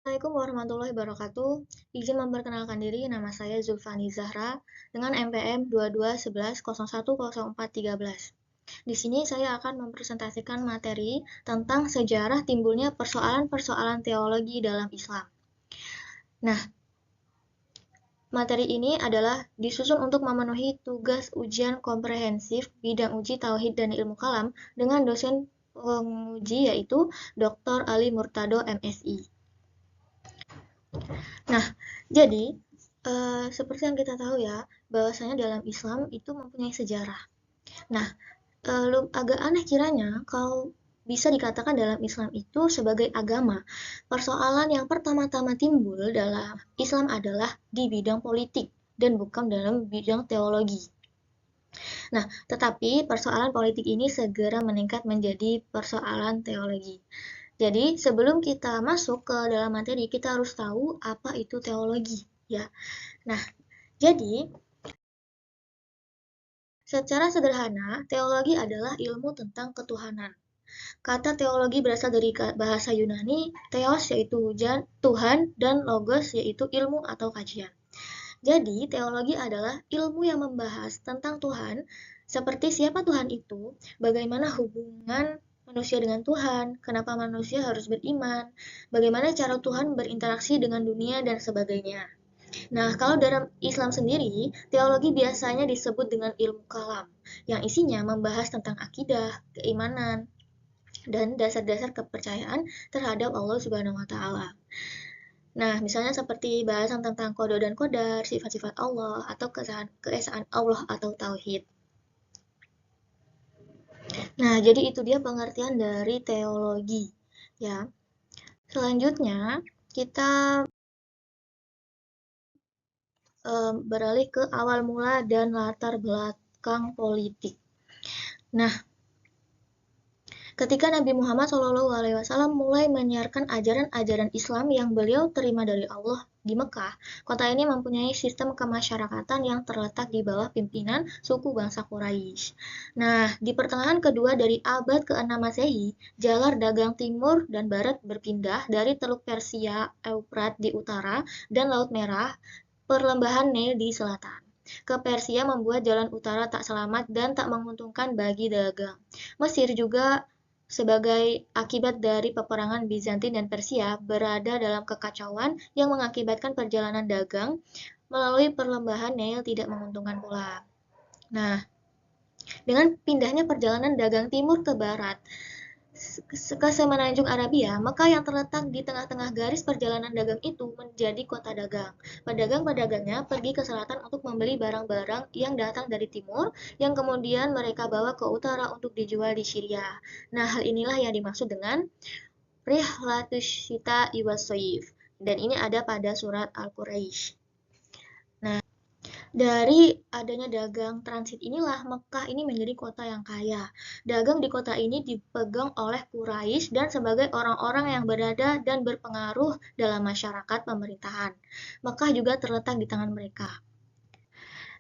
Assalamualaikum warahmatullahi wabarakatuh. Izin memperkenalkan diri, nama saya Zulfani Zahra dengan NPM 2211010413. Di sini saya akan mempresentasikan materi tentang sejarah timbulnya persoalan-persoalan teologi dalam Islam. Nah, materi ini adalah disusun untuk memenuhi tugas ujian komprehensif bidang uji tauhid dan ilmu kalam dengan dosen penguji yaitu Dr. Ali Murtado MSI. Nah, jadi seperti yang kita tahu ya, bahwasanya dalam Islam itu mempunyai sejarah. Nah, agak aneh kiranya kalau bisa dikatakan dalam Islam itu sebagai agama. Persoalan yang pertama-tama timbul dalam Islam adalah di bidang politik dan bukan dalam bidang teologi. Nah, tetapi persoalan politik ini segera meningkat menjadi persoalan teologi. Jadi, sebelum kita masuk ke dalam materi, kita harus tahu apa itu teologi, ya. Nah, jadi secara sederhana, teologi adalah ilmu tentang ketuhanan. Kata teologi berasal dari bahasa Yunani, theos yaitu Tuhan, dan logos yaitu ilmu atau kajian. Jadi, teologi adalah ilmu yang membahas tentang Tuhan, seperti siapa Tuhan itu, bagaimana hubungan manusia dengan Tuhan, kenapa manusia harus beriman, bagaimana cara Tuhan berinteraksi dengan dunia, dan sebagainya. Nah, kalau dalam Islam sendiri, teologi biasanya disebut dengan ilmu kalam, yang isinya membahas tentang akidah, keimanan, dan dasar-dasar kepercayaan terhadap Allah Subhanahu wa Ta'ala. Nah, misalnya seperti bahasan tentang qada dan qadar, sifat-sifat Allah, atau keesaan Allah atau tauhid. Nah, jadi itu dia pengertian dari teologi, ya. Selanjutnya, kita beralih ke awal mula dan latar belakang politik. Nah, ketika Nabi Muhammad SAW mulai menyiarkan ajaran-ajaran Islam yang beliau terima dari Allah di Mekah, kota ini mempunyai sistem kemasyarakatan yang terletak di bawah pimpinan suku bangsa Quraisy. Nah, di pertengahan kedua dari abad ke-6 Masehi, jalur dagang timur dan barat berpindah dari Teluk Persia, Eufrat di utara, dan Laut Merah, perlembahan Nil di selatan. Ke Persia membuat jalan utara tak selamat dan tak menguntungkan bagi dagang. Mesir juga sebagai akibat dari peperangan Bizantin dan Persia berada dalam kekacauan yang mengakibatkan perjalanan dagang melalui perlembahan Nil tidak menguntungkan pula. Nah, dengan pindahnya perjalanan dagang timur ke barat ke semenanjung Arabia, Mekah yang terletak di tengah-tengah garis perjalanan dagang itu menjadi kota dagang. Pedagang-pedagangnya pergi ke selatan untuk membeli barang-barang yang datang dari timur, yang kemudian mereka bawa ke utara untuk dijual di Syria. Nah, hal inilah yang dimaksud dengan Rihlatus Syita'i was-Shaif. Dan ini ada pada surat Al-Quraisy. Nah, dari adanya dagang transit inilah Mekah ini menjadi kota yang kaya. Dagang di kota ini dipegang oleh Quraisy dan sebagai orang-orang yang berada dan berpengaruh dalam masyarakat pemerintahan. Mekah juga terletak di tangan mereka.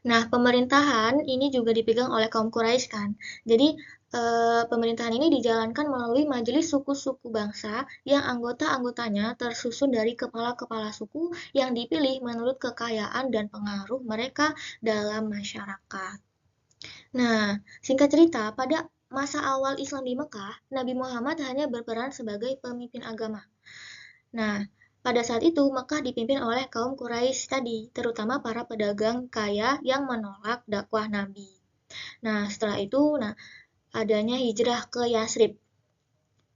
Nah, pemerintahan ini juga dipegang oleh kaum Quraisy kan. Jadi, pemerintahan ini dijalankan melalui majelis suku-suku bangsa yang anggota-anggotanya tersusun dari kepala-kepala suku yang dipilih menurut kekayaan dan pengaruh mereka dalam masyarakat. Nah, singkat cerita, pada masa awal Islam di Mekah, Nabi Muhammad hanya berperan sebagai pemimpin agama. Nah, pada saat itu Mekah dipimpin oleh kaum Quraisy tadi, terutama para pedagang kaya yang menolak dakwah Nabi. Nah, setelah itu, adanya hijrah ke Yasrib.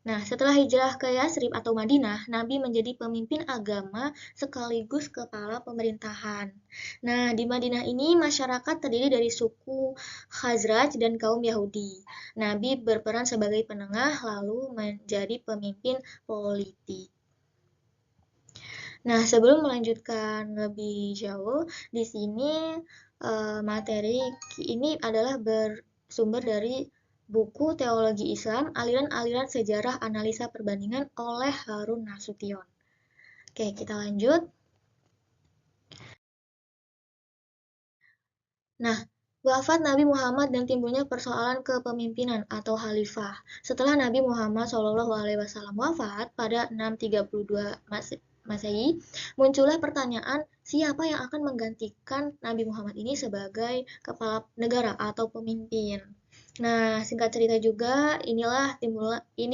Nah, setelah hijrah ke Yasrib atau Madinah, Nabi menjadi pemimpin agama sekaligus kepala pemerintahan. Nah, di Madinah ini masyarakat terdiri dari suku Khazraj dan kaum Yahudi. Nabi berperan sebagai penengah lalu menjadi pemimpin politik. Nah, sebelum melanjutkan lebih jauh, di sini materi ini adalah bersumber dari buku Teologi Islam, Aliran-aliran Sejarah Analisa Perbandingan oleh Harun Nasution. Oke, kita lanjut. Nah, wafat Nabi Muhammad dan timbulnya persoalan kepemimpinan atau khalifah. Setelah Nabi Muhammad SAW wafat pada 632 Masehi, muncullah pertanyaan siapa yang akan menggantikan Nabi Muhammad ini sebagai kepala negara atau pemimpin. Nah, singkat cerita juga ini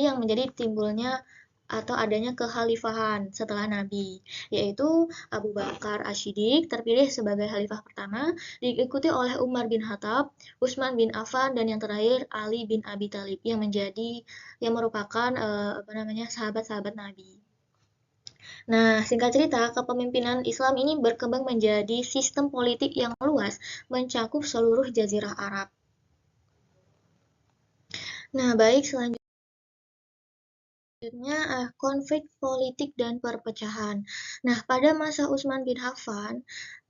yang menjadi timbulnya atau adanya kekhalifahan setelah Nabi, yaitu Abu Bakar Asy-Siddiq terpilih sebagai khalifah pertama, diikuti oleh Umar bin Khattab, Utsman bin Affan, dan yang terakhir Ali bin Abi Thalib yang merupakan sahabat-sahabat Nabi. Nah, singkat cerita, kepemimpinan Islam ini berkembang menjadi sistem politik yang luas, mencakup seluruh jazirah Arab. Nah, baik, selanjutnya konflik politik dan perpecahan. Nah, pada masa Utsman bin Affan,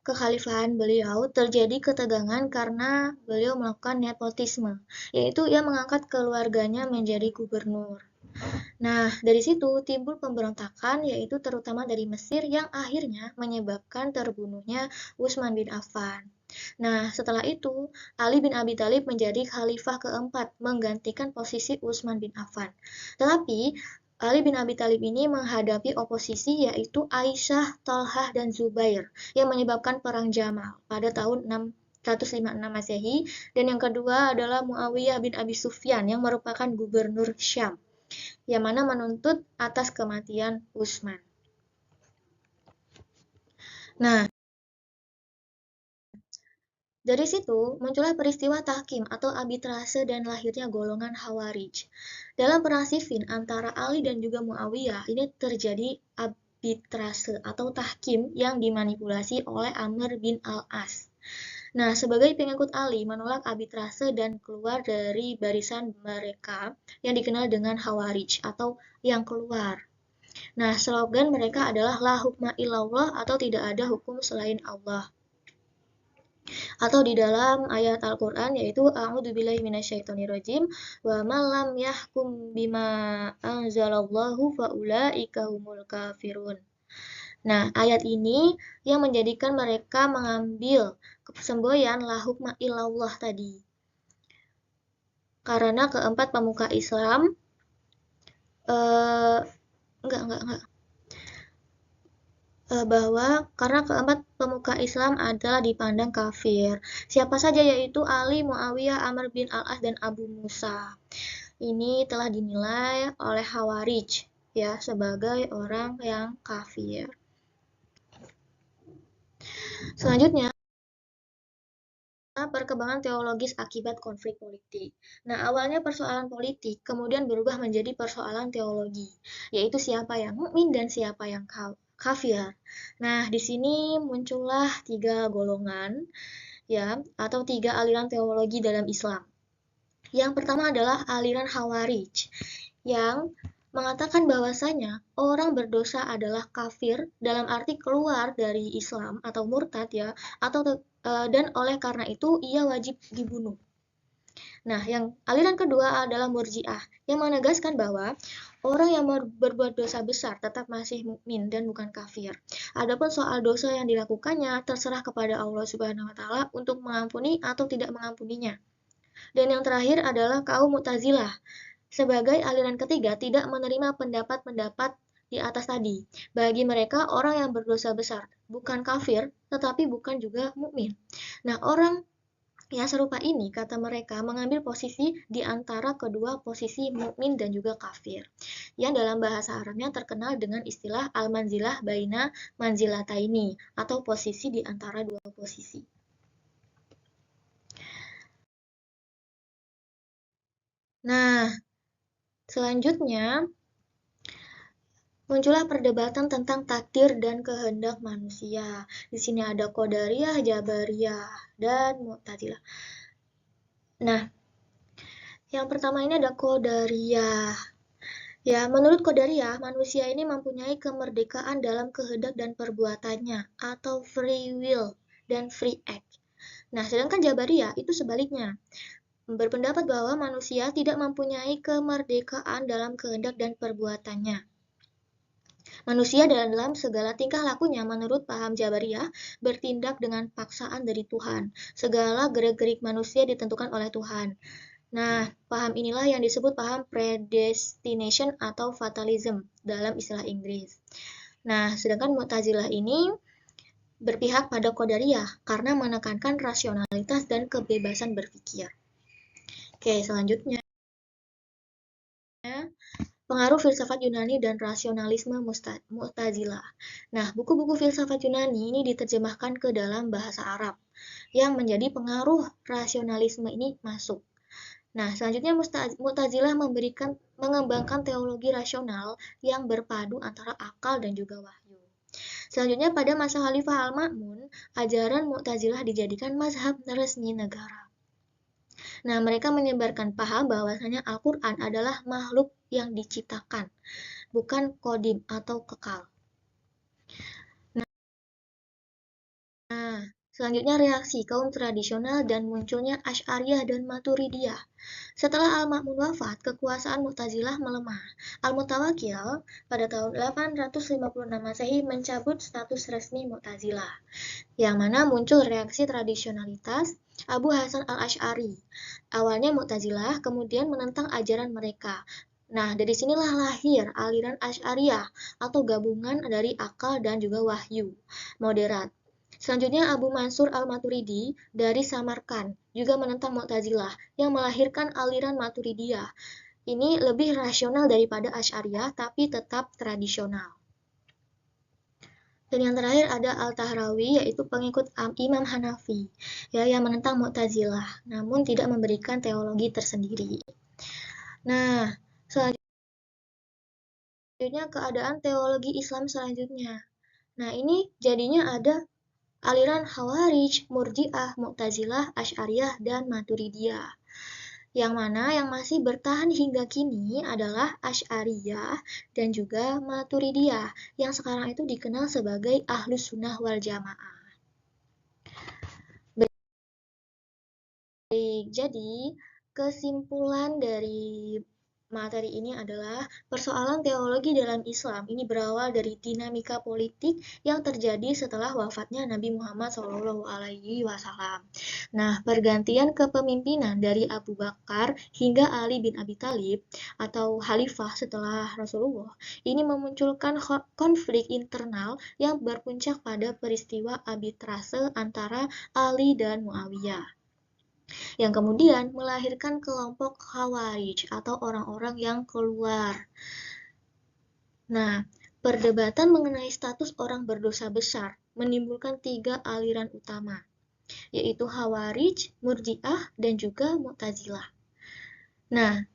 kekhalifahan beliau terjadi ketegangan karena beliau melakukan nepotisme, yaitu ia mengangkat keluarganya menjadi gubernur. Nah, dari situ timbul pemberontakan, yaitu terutama dari Mesir yang akhirnya menyebabkan terbunuhnya Utsman bin Affan. Nah, setelah itu, Ali bin Abi Thalib menjadi khalifah keempat, menggantikan posisi Utsman bin Affan. Tetapi, Ali bin Abi Thalib ini menghadapi oposisi yaitu Aisyah, Thalhah, dan Zubair yang menyebabkan Perang Jamal pada tahun 656 Masehi, dan yang kedua adalah Muawiyah bin Abi Sufyan yang merupakan gubernur Syam, yang mana menuntut atas kematian Utsman. Nah, dari situ muncullah peristiwa tahkim atau arbitrase dan lahirnya golongan Khawarij. Dalam perang Siffin antara Ali dan juga Muawiyah, ini terjadi arbitrase atau tahkim yang dimanipulasi oleh Amr bin Al-As. Nah, sebagai pengikut Ali menolak arbitrase dan keluar dari barisan mereka yang dikenal dengan Khawarij atau yang keluar. Nah, slogan mereka adalah la hukma illallah atau tidak ada hukum selain Allah. Atau di dalam ayat Al-Qur'an yaitu a'udzubillahi minasyaitonirrajim wa man lam yahkum bima anzalallahu faulaika humul kafirun. Nah, ayat ini yang menjadikan mereka mengambil semboyan la hukma illallah tadi. Karena keempat pemuka Islam enggak bahwa karena keempat pemuka Islam adalah dipandang kafir. Siapa saja yaitu Ali, Muawiyah, Amr bin Al-As, dan Abu Musa. Ini telah dinilai oleh Khawarij ya sebagai orang yang kafir. Selanjutnya, perkembangan teologis akibat konflik politik. Nah, awalnya persoalan politik kemudian berubah menjadi persoalan teologi, yaitu siapa yang mukmin dan siapa yang kafir. Nah, di sini muncullah 3 golongan ya atau 3 aliran teologi dalam Islam. Yang pertama adalah aliran Khawarij yang mengatakan bahwasanya orang berdosa adalah kafir dalam arti keluar dari Islam atau murtad ya atau dan oleh karena itu ia wajib dibunuh. Nah, yang aliran kedua adalah Murji'ah yang menegaskan bahwa orang yang berbuat dosa besar tetap masih mukmin dan bukan kafir. Adapun soal dosa yang dilakukannya terserah kepada Allah Subhanahu wa taala untuk mengampuni atau tidak mengampuninya. Dan yang terakhir adalah kaum Mu'tazilah sebagai aliran ketiga tidak menerima pendapat-pendapat di atas tadi. Bagi mereka orang yang berdosa besar bukan kafir tetapi bukan juga mukmin. Nah, orang yang serupa ini kata mereka mengambil posisi di antara kedua posisi mukmin dan juga kafir. Yang dalam bahasa Arabnya terkenal dengan istilah al-manzilah baina manzilataini atau posisi di antara dua posisi. Nah, selanjutnya muncullah perdebatan tentang takdir dan kehendak manusia. Di sini ada Qadariyah, Jabariyah, dan Mu'tazilah. Nah, yang pertama ini ada Qadariyah. Ya, menurut Qadariyah, manusia ini mempunyai kemerdekaan dalam kehendak dan perbuatannya atau free will dan free act. Nah, sedangkan Jabariyah itu sebaliknya. Berpendapat bahwa manusia tidak mempunyai kemerdekaan dalam kehendak dan perbuatannya. Manusia dalam segala tingkah lakunya menurut paham Jabariyah bertindak dengan paksaan dari Tuhan. Segala gerak-gerik manusia ditentukan oleh Tuhan. Nah, paham inilah yang disebut paham predestination atau fatalism dalam istilah Inggris. Nah, sedangkan Mu'tazilah ini berpihak pada Qadariyah karena menekankan rasionalitas dan kebebasan berpikir. Oke, selanjutnya pengaruh filsafat Yunani dan rasionalisme Mu'tazilah. Nah, buku-buku filsafat Yunani ini diterjemahkan ke dalam bahasa Arab yang menjadi pengaruh rasionalisme ini masuk. Nah, selanjutnya Mu'tazilah mengembangkan teologi rasional yang berpadu antara akal dan juga wahyu. Selanjutnya pada masa Khalifah Al-Ma'mun, ajaran Mu'tazilah dijadikan mazhab resmi negara. Nah, mereka menyebarkan paham bahwasanya Al-Quran adalah makhluk yang diciptakan, bukan kodim atau kekal. Nah, selanjutnya reaksi kaum tradisional dan munculnya Asy'ariyah dan Maturidiyah. Setelah Al-Ma'mun wafat, kekuasaan Mu'tazilah melemah. Al-Mutawakkil pada tahun 856 Masehi mencabut status resmi Mu'tazilah, yang mana muncul reaksi tradisionalitas Abu Hasan al-Asy'ari. Awalnya Mu'tazilah, kemudian menentang ajaran mereka. Nah, dari sinilah lahir aliran Asy'ariyah atau gabungan dari akal dan juga wahyu moderat. Selanjutnya Abu Mansur al-Maturidi dari Samarkand juga menentang Mu'tazilah yang melahirkan aliran Maturidiyah. Ini lebih rasional daripada Asy'ariyah tapi tetap tradisional. Dan yang terakhir ada Al-Tahrawi, yaitu pengikut Imam Hanafi, ya, yang menentang Mu'tazilah, namun tidak memberikan teologi tersendiri. Nah, selanjutnya keadaan teologi Islam selanjutnya. Nah, ini jadinya ada aliran Khawarij, Murji'ah, Mu'tazilah, Asy'ariyah, dan Maturidiyah. Yang mana yang masih bertahan hingga kini adalah Asy'ariyah dan juga Maturidiyah, yang sekarang itu dikenal sebagai Ahlus Sunnah wal Jamaah. Baik, jadi kesimpulan dari materi ini adalah persoalan teologi dalam Islam ini berawal dari dinamika politik yang terjadi setelah wafatnya Nabi Muhammad SAW. Nah, pergantian kepemimpinan dari Abu Bakar hingga Ali bin Abi Thalib atau Khalifah setelah Rasulullah ini memunculkan konflik internal yang berpuncak pada peristiwa arbitrase antara Ali dan Muawiyah, yang kemudian melahirkan kelompok Khawarij atau orang-orang yang keluar. Nah, perdebatan mengenai status orang berdosa besar menimbulkan 3 aliran utama, yaitu Khawarij, Murji'ah, dan juga Mu'tazilah. Nah,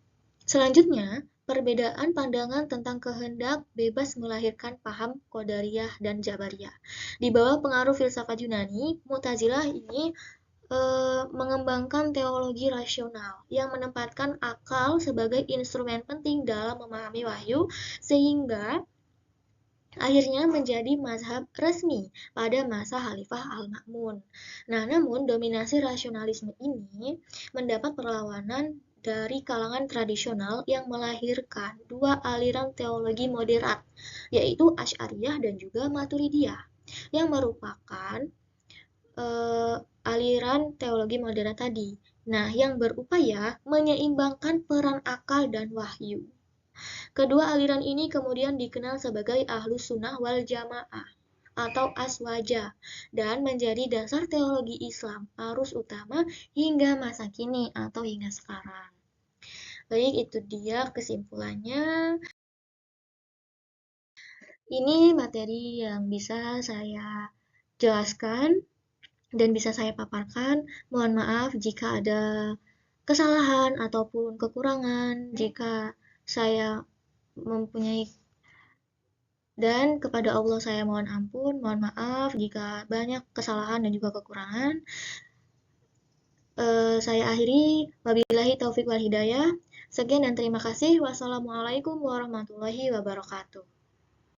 selanjutnya, perbedaan pandangan tentang kehendak bebas melahirkan paham Qadariyah dan Jabariyah. Di bawah pengaruh filsafat Yunani, Mu'tazilah ini mengembangkan teologi rasional yang menempatkan akal sebagai instrumen penting dalam memahami wahyu, sehingga akhirnya menjadi mazhab resmi pada masa Khalifah Al-Ma'mun. Nah, namun dominasi rasionalisme ini mendapat perlawanan dari kalangan tradisional yang melahirkan 2 aliran teologi moderat, yaitu Asy'ariyah dan juga Maturidiyah, yang merupakan aliran teologi modern tadi. Nah, yang berupaya menyeimbangkan peran akal dan wahyu. Kedua aliran ini kemudian dikenal sebagai Ahlus Sunnah wal Jamaah atau Aswaja dan menjadi dasar teologi Islam arus utama hingga masa kini atau hingga sekarang. Baik, itu dia kesimpulannya. Ini materi yang bisa saya jelaskan dan bisa saya paparkan. Mohon maaf jika ada kesalahan ataupun kekurangan, jika saya mempunyai, dan kepada Allah saya mohon ampun, mohon maaf jika banyak kesalahan dan juga kekurangan. Saya akhiri, wabillahi taufik wal hidayah. Sekian dan terima kasih. Wassalamualaikum warahmatullahi wabarakatuh.